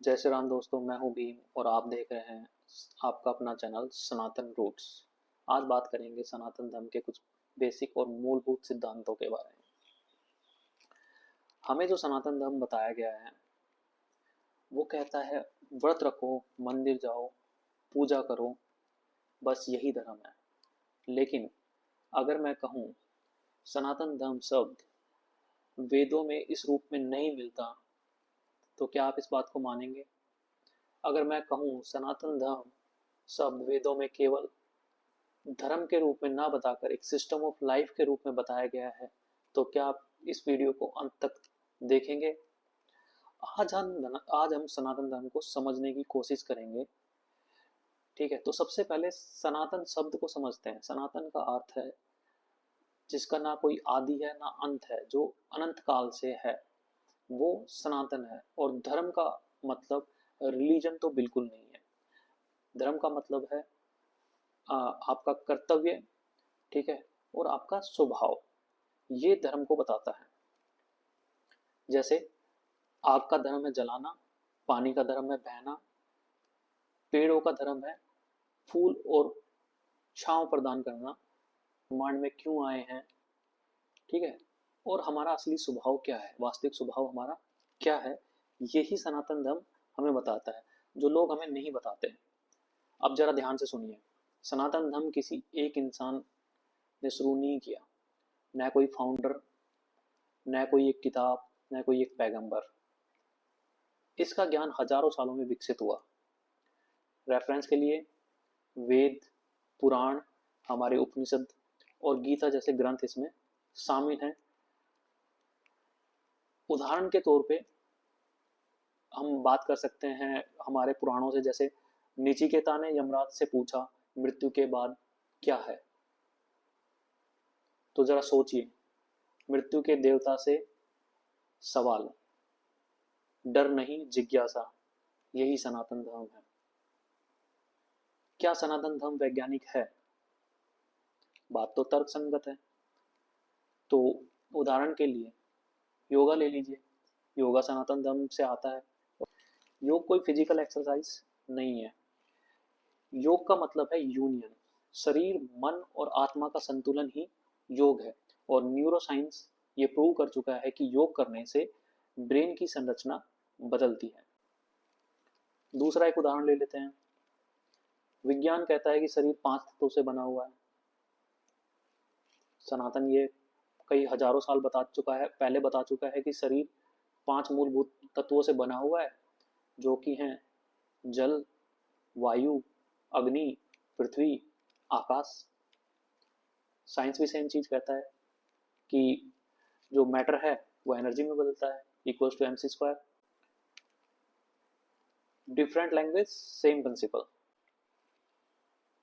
जय श्री राम दोस्तों, मैं हूं भीम और आप देख रहे हैं आपका अपना चैनल सनातन रूट्स। आज बात करेंगे सनातन धर्म के कुछ बेसिक और मूलभूत सिद्धांतों के बारे में। हमें जो सनातन धर्म बताया गया है वो कहता है व्रत रखो, मंदिर जाओ, पूजा करो, बस यही धर्म है। लेकिन अगर मैं कहूँ सनातन धर्म शब्द वेदों में इस रूप में नहीं मिलता तो क्या आप इस बात को मानेंगे? अगर मैं कहूँ सनातन धर्म शब्द वेदों में केवल धर्म के रूप में ना बताकर एक सिस्टम ऑफ लाइफ के रूप में बताया गया है तो क्या आप इस वीडियो को अंत तक देखेंगे? आज हम सनातन धर्म को समझने की कोशिश करेंगे। ठीक है, तो सबसे पहले सनातन शब्द को समझते हैं। सनातन का अर्थ है जिसका ना कोई आदि है ना अंत है, जो अनंत काल से है, वो सनातन है। और धर्म का मतलब रिलीजन तो बिल्कुल नहीं है। धर्म का मतलब है आपका कर्तव्य, ठीक है, और आपका स्वभाव, ये धर्म को बताता है। जैसे आग का धर्म है जलाना, पानी का धर्म है बहना, पेड़ों का धर्म है फूल और छांव प्रदान करना, ब्रह्मांड में क्यों आए हैं, ठीक है, और हमारा असली स्वभाव क्या है, वास्तविक स्वभाव हमारा क्या है, यही सनातन धर्म हमें बताता है, जो लोग हमें नहीं बताते। अब जरा ध्यान से सुनिए। सनातन धर्म किसी एक इंसान ने शुरू नहीं किया, न कोई फाउंडर, न कोई एक किताब, न कोई एक पैगंबर। इसका ज्ञान हजारों सालों में विकसित हुआ। रेफरेंस के लिए वेद, पुराण, हमारे उपनिषद और गीता जैसे ग्रंथ इसमें शामिल हैं। उदाहरण के तौर पे हम बात कर सकते हैं हमारे पुराणों से, जैसे निचिकेता ने यमराज से पूछा मृत्यु के बाद क्या है। तो जरा सोचिए, मृत्यु के देवता से सवाल, डर नहीं जिज्ञासा, यही सनातन धर्म है। क्या सनातन धर्म वैज्ञानिक है? बात तो तर्क संगत है। तो उदाहरण के लिए योगा ले लीजिए। योगा सनातन धर्म से आता है। योग कोई फिजिकल एक्सरसाइज नहीं है। योग का मतलब है यूनियन, शरीर, मन और आत्मा का संतुलन ही योग है। और न्यूरोसाइंस ये प्रूव कर चुका है कि योग करने से ब्रेन की संरचना बदलती है। दूसरा एक उदाहरण ले लेते हैं। विज्ञान कहता है कि शरीर 5 तत्वों से बना हुआ है। सनातन ये कई हजारों साल पहले बता चुका है कि शरीर 5 मूलभूत तत्वों से बना हुआ है, जो कि हैं जल, वायु, अग्नि, पृथ्वी, आकाश। साइंस भी सेम चीज कहता है कि जो मैटर है वो एनर्जी में बदलता है, equals to mc²। Different language same principle.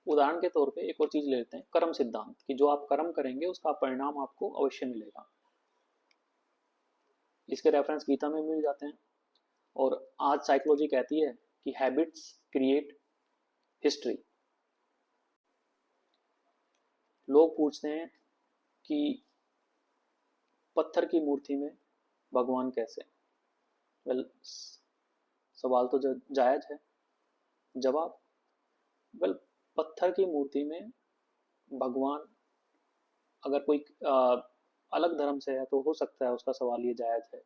उदाहरण के तौर पे एक और चीज ले लेते हैं, कर्म सिद्धांत, कि जो आप कर्म करेंगे उसका परिणाम आपको अवश्य मिलेगा। इसके रेफरेंस गीता में मिल जाते हैं। और आज साइकोलॉजी कहती है कि हैबिट्स क्रिएट हिस्ट्री। लोग पूछते हैं कि पत्थर की मूर्ति में भगवान कैसे? वेल, सवाल तो जायज है। जवाब, वेल, पत्थर की मूर्ति में भगवान अगर कोई अलग धर्म से है तो हो सकता है उसका सवाल ये जायज है,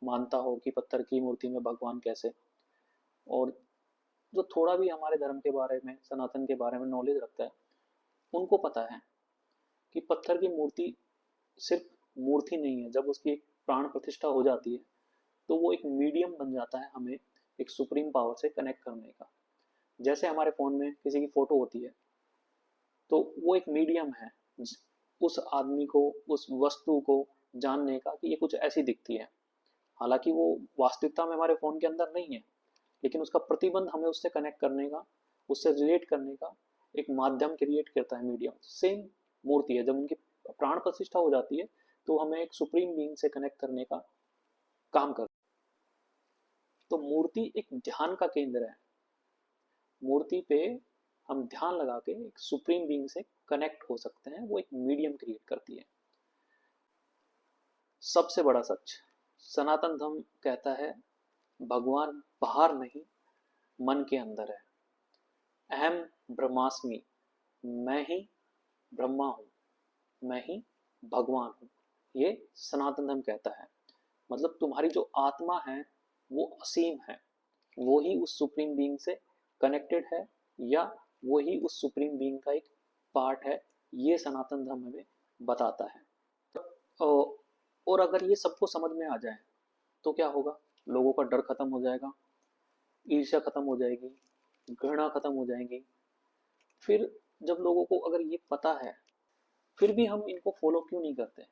मानता हो कि पत्थर की मूर्ति में भगवान कैसे। और जो थोड़ा भी हमारे धर्म के बारे में, सनातन के बारे में नॉलेज रखता है, उनको पता है कि पत्थर की मूर्ति सिर्फ मूर्ति नहीं है। जब उसकी एक प्राण प्रतिष्ठा हो जाती है तो वो एक मीडियम बन जाता है हमें एक सुप्रीम पावर से कनेक्ट करने का। जैसे हमारे फोन में किसी की फोटो होती है तो वो एक मीडियम है उस आदमी को, उस वस्तु को जानने का कि ये कुछ ऐसी दिखती है। हालांकि वो वास्तविकता में हमारे फोन के अंदर नहीं है, लेकिन उसका प्रतिबंध हमें उससे कनेक्ट करने का, उससे रिलेट करने का एक माध्यम क्रिएट करता है, मीडियम। सेम मूर्ति है, जब उनकी प्राण प्रतिष्ठा हो जाती है तो हमें एक सुप्रीम बीइंग से कनेक्ट करने का काम करता है। तो मूर्ति एक ध्यान का केंद्र है। मूर्ति पे हम ध्यान लगा के एक सुप्रीम बीइंग से कनेक्ट हो सकते हैं, वो एक मीडियम क्रिएट करती है। सबसे बड़ा सच, सनातन धर्म कहता है भगवान बाहर नहीं, मन के अंदर है। अहम ब्रह्मास्मि, मैं ही ब्रह्मा हूँ, मैं ही भगवान हूँ, ये सनातन धर्म कहता है। मतलब तुम्हारी जो आत्मा है वो असीम है, वो ही उस सुप्रीम बीइंग से कनेक्टेड है, या वो ही उस सुप्रीम बीइंग का एक पार्ट है, ये सनातन धर्म हमें बताता है। और अगर ये सबको समझ में आ जाए तो क्या होगा? लोगों का डर खत्म हो जाएगा, ईर्ष्या खत्म हो जाएगी, घृणा खत्म हो जाएगी। फिर जब लोगों को अगर ये पता है, फिर भी हम इनको फॉलो क्यों नहीं करते?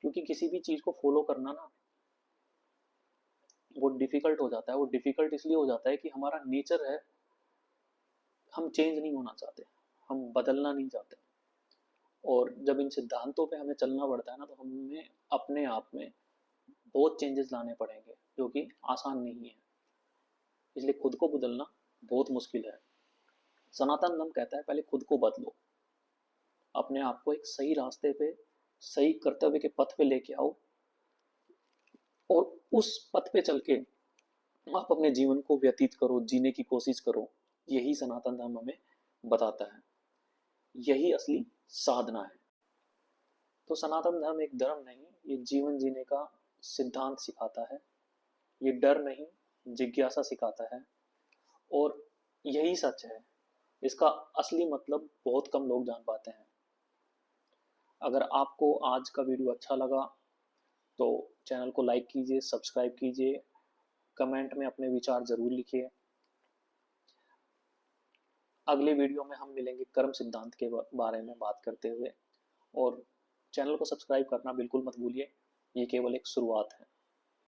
क्योंकि किसी भी चीज को फॉलो करना ना वो डिफिकल्ट हो जाता है। वो डिफिकल्ट इसलिए हो जाता है कि हमारा नेचर है, हम चेंज नहीं होना चाहते, हम बदलना नहीं चाहते। और जब इन सिद्धांतों पे हमें चलना पड़ता है ना, तो हमें अपने आप में बहुत चेंजेस लाने पड़ेंगे, जो कि आसान नहीं है। इसलिए खुद को बदलना बहुत मुश्किल है। सनातन धर्म कहता है पहले खुद को बदलो, अपने आप को एक सही रास्ते पे, सही कर्तव्य के पथ पे लेके आओ, और उस पथ पे चल के आप अपने जीवन को व्यतीत करो, जीने की कोशिश करो। यही सनातन धर्म हमें बताता है, यही असली साधना है। तो सनातन धर्म एक धर्म नहीं, ये जीवन जीने का सिद्धांत सिखाता है। ये डर नहीं, जिज्ञासा सिखाता है। और यही सच है, इसका असली मतलब बहुत कम लोग जान पाते हैं। अगर आपको आज का वीडियो अच्छा लगा तो चैनल को लाइक कीजिए, सब्सक्राइब कीजिए, कमेंट में अपने विचार जरूर लिखिए। अगले वीडियो में हम मिलेंगे कर्म सिद्धांत के बारे में बात करते हुए। और चैनल को सब्सक्राइब करना बिल्कुल मत भूलिए, ये केवल एक शुरुआत है।